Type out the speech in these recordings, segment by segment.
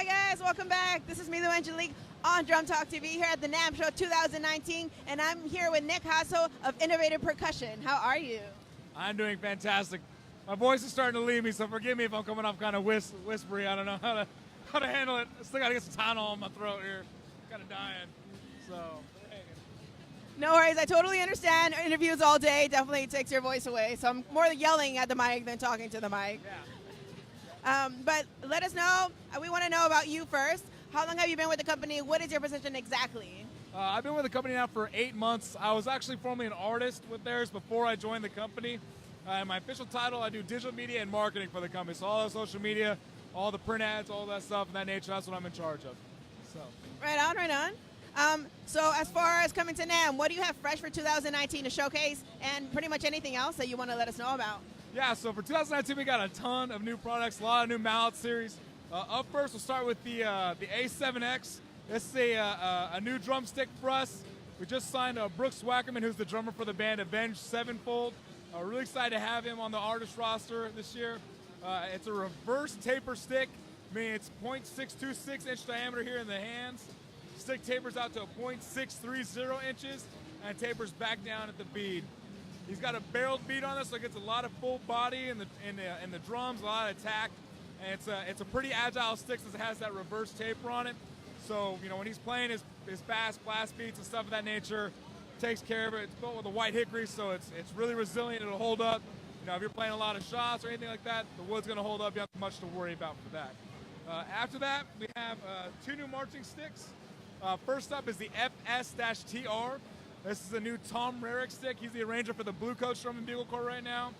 Hi guys, welcome back. This is Milu Angelique on Drum Talk TV here at the NAMM Show 2019, and I'm here with Nick Jasso of Innovative Percussion. How are you? I'm doing fantastic. My voice is starting to leave me, so forgive me if I'm coming off kind of whispery. I don't know how to handle it. I still got to get some Tylenol in my throat here. Kind of dying. So, we're hanging. No worries. I totally understand. Interviews all day definitely takes your voice away, so I'm more yelling at the mic than talking to the mic. Yeah. But let us know. We want to know about you first. How long have you been with the company? What is your position exactly? I've been with the company now for 8 months. I was actually formerly an artist with theirs before I joined the company. My official title, I do digital media and marketing for the company. So all the social media, all the print ads, all that stuff of that nature, that's what I'm in charge of. So. Right on, right on. So as far as coming to NAMM, what do you have fresh for 2019 to showcase, and pretty much anything else that you want to let us know about? Yeah, so for 2019, we got a ton of new products, a lot of new mallet series. Up first, we'll start with the A7X. This is a new drumstick for us. We just signed Brooks Wackerman, who's the drummer for the band Avenged Sevenfold. We're really excited to have him on the artist roster this year. It's a reverse taper stick. I mean, it's 0.626 inch diameter here in the hands. Stick tapers out to 0.630 inches and tapers back down at the bead. He's got a barreled bead on this, so it gets a lot of full body in the drums, a lot of attack. And it's a pretty agile stick since it has that reverse taper on it. So, you know, when he's playing his fast blast beats and stuff of that nature, takes care of it. It's built with a white hickory, so it's really resilient. It'll hold up. You know, if you're playing a lot of shots or anything like that, the wood's going to hold up. You don't have much to worry about for that. After that, we have 2 new marching sticks. First up is the FS-TR. This is a new Tom Rarick stick. He's the arranger for the Blue Coat Drum and Bugle Corps right now.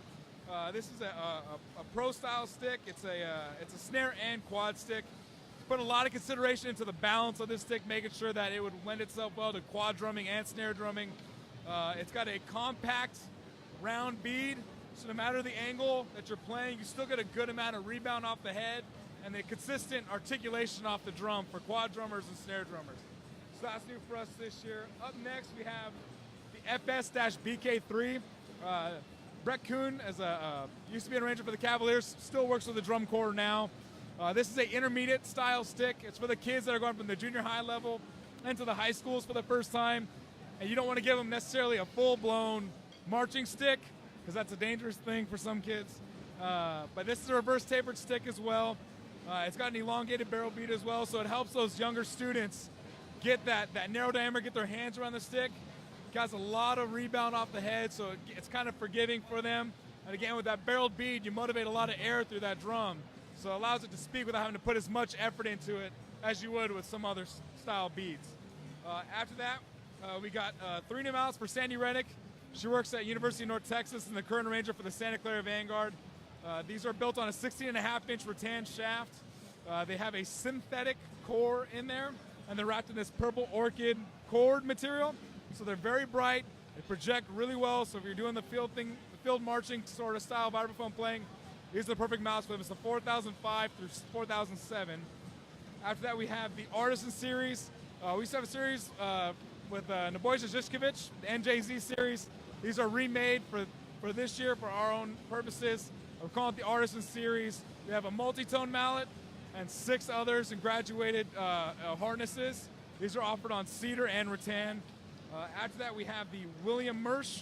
This is a pro-style stick. It's a snare and quad stick. Put a lot of consideration into the balance of this stick, making sure that it would lend itself well to quad drumming and snare drumming. It's got a compact, round bead, so no matter the angle that you're playing, you still get a good amount of rebound off the head and the consistent articulation off the drum for quad drummers and snare drummers. So that's new for us this year. Up next, we have the FS-BK3. Brett Kuhn, used to be an arranger for the Cavaliers, still works with the drum corps now. This is an intermediate style stick. It's for the kids that are going from the junior high level into the high schools for the first time. And you don't want to give them necessarily a full-blown marching stick, because that's a dangerous thing for some kids. But this is a reverse tapered stick as well. It's got an elongated barrel bead as well, so it helps those younger students get that narrow diameter, get their hands around the stick. It has a lot of rebound off the head, so it's kind of forgiving for them. And again, with that barreled bead, you motivate a lot of air through that drum. So it allows it to speak without having to put as much effort into it as you would with some other style beads. After that, we got 3 new mounts for Sandy Reddick. She works at University of North Texas and the current arranger for the Santa Clara Vanguard. These are built on a 16.5-inch rattan shaft. They have a synthetic core in there, and they're wrapped in this purple orchid cord material. So they're very bright. They project really well. So if you're doing the field marching sort of style vibraphone playing, these are the perfect mounts for them. It's the 4005 through 4007. After that, we have the Artisan series. We used to have a series with Nebojsa Zizkovic, the NJZ series. These are remade for this year for our own purposes. We're calling it the Artisan series. We have a multi-tone mallet and 6 others in graduated harnesses. These are offered on cedar and rattan. After that, we have the William Mersch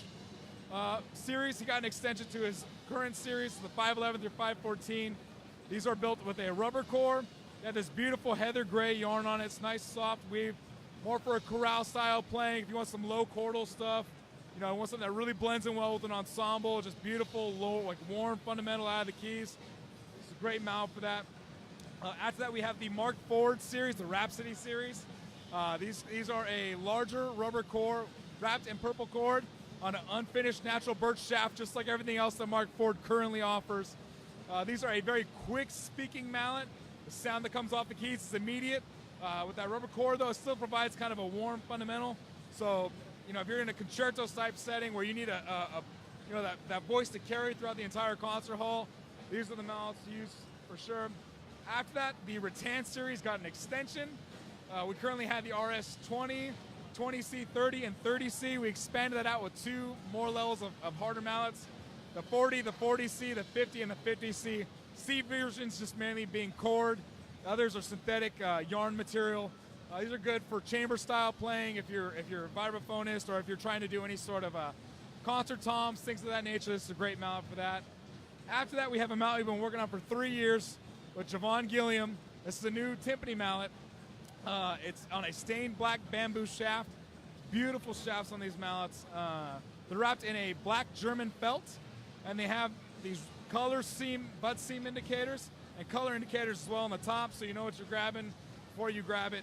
series. He got an extension to his current series, the 511 through 514. These are built with a rubber core. They have this beautiful heather gray yarn on it. It's nice, soft weave, more for a chorale style playing. If you want some low chordal stuff, you know, want something that really blends in well with an ensemble, just beautiful, low, like warm fundamental out of the keys. It's a great mount for that. After that, we have the Mark Ford series, the Rhapsody series. These are a larger rubber core wrapped in purple cord on an unfinished natural birch shaft, just like everything else that Mark Ford currently offers. These are a very quick speaking mallet. The sound that comes off the keys is immediate. With that rubber core, though, it still provides kind of a warm fundamental. So, you know, if you're in a concerto type setting where you need that voice to carry throughout the entire concert hall, these are the mallets to use for sure. After that, the rattan series got an extension. We currently have the RS20, 20C, 30, and 30C. We expanded that out with 2 more levels of harder mallets. The 40, the 40C, the 50, and the 50C. C versions just mainly being cord. Others are synthetic yarn material. These are good for chamber style playing if you're a vibraphonist or if you're trying to do any sort of concert toms, things of that nature. This is a great mallet for that. After that, we have a mallet we've been working on for 3 years with Javon Gilliam. This is a new timpani mallet. It's on a stained black bamboo shaft. Beautiful shafts on these mallets. They're wrapped in a black German felt, and they have these color seam, butt seam indicators and color indicators as well on the top, so you know what you're grabbing before you grab it.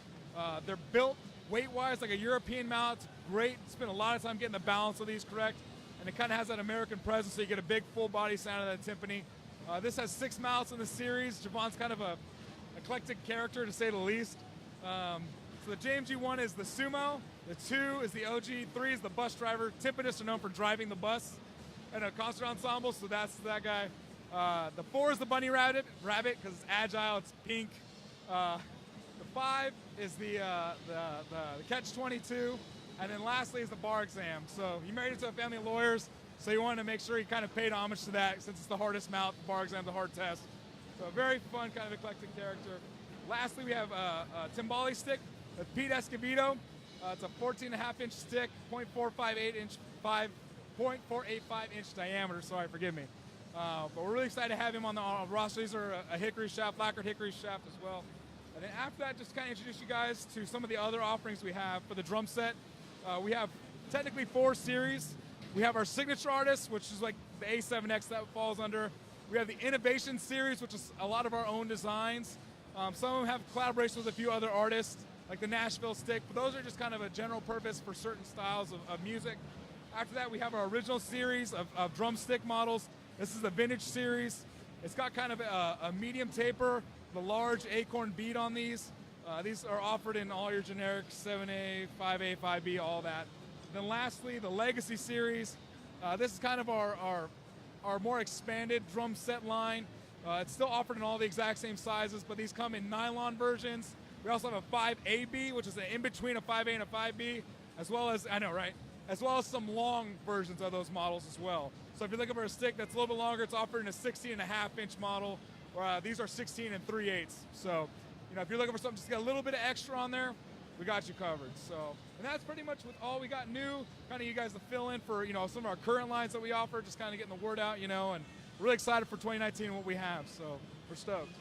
They're built weight-wise like a European mallet. It's great. Spend a lot of time getting the balance of these correct, and it kind of has that American presence, so you get a big full body sound of that timpani. This has 6 mallets in the series. Javon's kind of a eclectic character, to say the least. So the JMG1 is the Sumo, the 2 is the OG, 3 is the bus driver. Timpanists are known for driving the bus and a concert ensemble, so that's that guy. The 4 is the Bunny Rabbit because it's agile, it's pink. The 5 is the Catch-22, and then lastly is the bar exam. So he married into a family of lawyers, so he wanted to make sure he kind of paid homage to that since it's the hardest mount. The bar exam, the hard test. So a very fun kind of eclectic character. Lastly, we have a timbali stick with Pete Escobedo. It's a 14.5-inch stick, 0.485 inch diameter. Sorry, forgive me. But we're really excited to have him on the roster. These are a hickory shaft, lacquered hickory shaft as well. And then after that, just kind of introduce you guys to some of the other offerings we have for the drum set. We have technically 4 series. We have our signature artists, which is like the A7X that falls under. We have the innovation series, which is a lot of our own designs. Some of them have collaborations with a few other artists, like the Nashville stick, but those are just kind of a general purpose for certain styles of music. After that, we have our original series of drumstick models. This is the vintage series. It's got kind of a medium taper, the large acorn bead on these. These are offered in all your generic 7A, 5A, 5B, all that. Then lastly, the Legacy series. This is kind of our more expanded drum set line. It's still offered in all the exact same sizes, but these come in nylon versions. We also have a 5AB, which is an in-between a 5A and a 5B, as well as, I know, right? As well as some long versions of those models as well. So if you're looking for a stick that's a little bit longer, it's offered in a 16.5-inch model, or these are 16 and 3/8. So, you know, if you're looking for something just to get a little bit of extra on there, we got you covered. So, and that's pretty much with all we got new, kind of you guys to fill in for, you know, some of our current lines that we offer, just kind of getting the word out, you know, and really excited for 2019 and what we have, so we're stoked.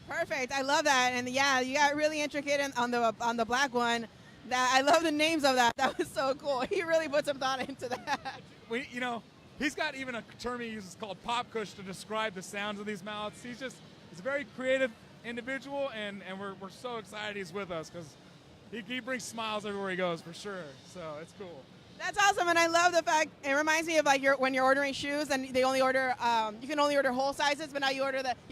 Perfect. I love that. And yeah, you got really intricate on the black one. That I love the names of that. That was so cool. He really put some thought into that. You know, he's got even a term he uses called pop cush to describe the sounds of these mallets. He's a very creative individual, and we're so excited he's with us because he brings smiles everywhere he goes for sure. So it's cool. That's awesome, and I love the fact it reminds me of like when you're ordering shoes and they only order you can only order whole sizes, but now you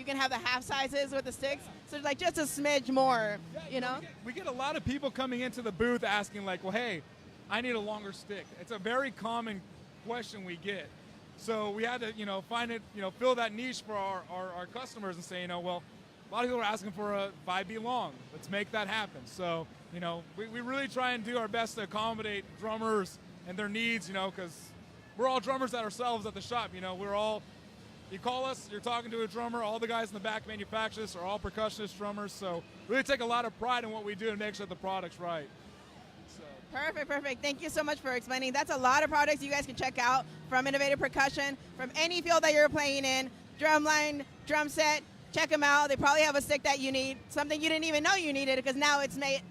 can have the half sizes with the sticks. So it's like just a smidge more, you know. We get a lot of people coming into the booth asking like, well, hey, I need a longer stick. It's a very common question we get. So we had to, you know, find it, you know, fill that niche for our customers and say, you know, well, a lot of people are asking for a 5B long. Let's make that happen. So, you know, we really try and do our best to accommodate drummers and their needs, you know, because we're all drummers ourselves at the shop. You know, you call us, you're talking to a drummer. All the guys in the back manufacture this are all percussionist drummers. So really take a lot of pride in what we do and make sure the product's right. So. Perfect. Thank you so much for explaining. That's a lot of products you guys can check out from Innovative Percussion, from any field that you're playing in, drumline, drum set. Check them out. They probably have a stick that you need, something you didn't even know you needed because now it's made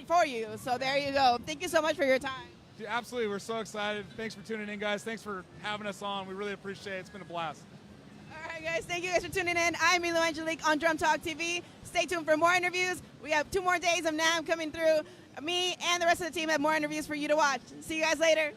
for you. So there you go. Thank you so much for your time. Dude, absolutely. We're so excited. Thanks for tuning in, guys. Thanks for having us on. We really appreciate it. It's been a blast. All right, guys. Thank you guys for tuning in. I'm Milu Angelique on Drum Talk TV. Stay tuned for more interviews. We have 2 more days of NAMM coming through. Me and the rest of the team have more interviews for you to watch. See you guys later.